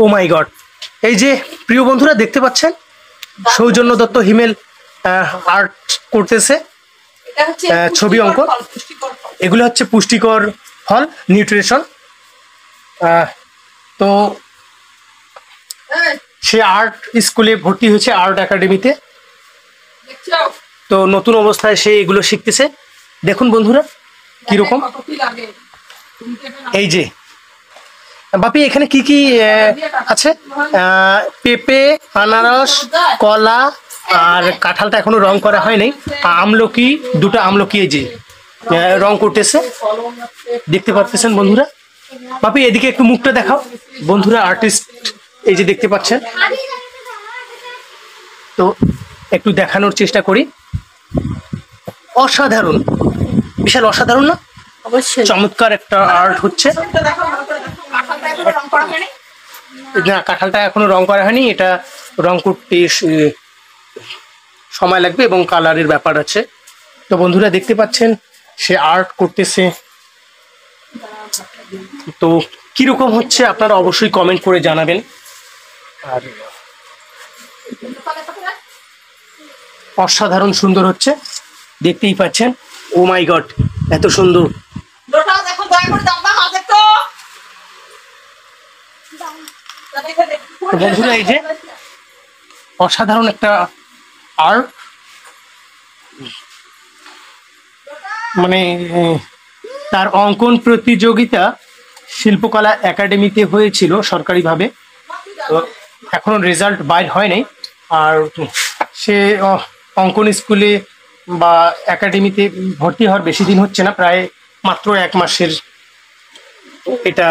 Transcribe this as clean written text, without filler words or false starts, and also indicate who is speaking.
Speaker 1: ও মাই god, এই যে প্রিয় বন্ধুরা দেখতে পাচ্ছেন সৌজন্য দত্ত হিমেল আর্ট করতেছে, ছবি অঙ্কন। এগুলো হচ্ছে পুষ্টিকর ফল, নিউট্রিশন। তো সে আর্ট স্কুলে ভর্তি হয়েছে, আর্ট একাডেমিতে। তো নতুন অবস্থায় সে এগুলো শিখতেছে। দেখুন বন্ধুরা কিরকম। এই যে বাপি এখানে কি কি আছে? পেঁপে, আনারস, কলা, আর কাঁঠালটা এখনো রং করা হয়নি। আমলকি, দুটো আমলকি এই যে রং করতেছে, দেখতে পাচ্ছেন বন্ধুরা। বাপি এদিকে একটু মুখটা দেখাও বন্ধুরা, আর্টিস্ট এই যে দেখতে পাচ্ছেন। তো একটু দেখানোর চেষ্টা করি। অসাধারণ, বিশাল অসাধারণ না? অবশ্যই চমৎকার একটা আর্ট হচ্ছে। না, কাঁঠালটা এখনো রং করা হয়নি, এটা রং করতে সময় লাগবে এবং কালারের ব্যাপার আছে। তো বন্ধুরা দেখতে পাচ্ছেন সে আর্ট করতেছে। তো কিরকম হচ্ছে আপনারা অবশ্যই কমেন্ট করে জানাবেন। আর অসাধারণ সুন্দর হচ্ছে, দেখতেই পাচ্ছেন। ও মাই গড, এত সুন্দর। বন্ধুরা এই যে অসাধারণ একটা আর্ট, মানে তার অঙ্কন প্রতিযোগিতা শিল্পকলা একাডেমিতে হয়েছিল সরকারিভাবে। তো এখনো রেজাল্ট বাইর হয় নাই। আর সে অঙ্কন স্কুলে বা একাডেমিতে ভর্তি হওয়ার বেশি দিন হচ্ছে না, প্রায় মাত্র 1 মাসের এটা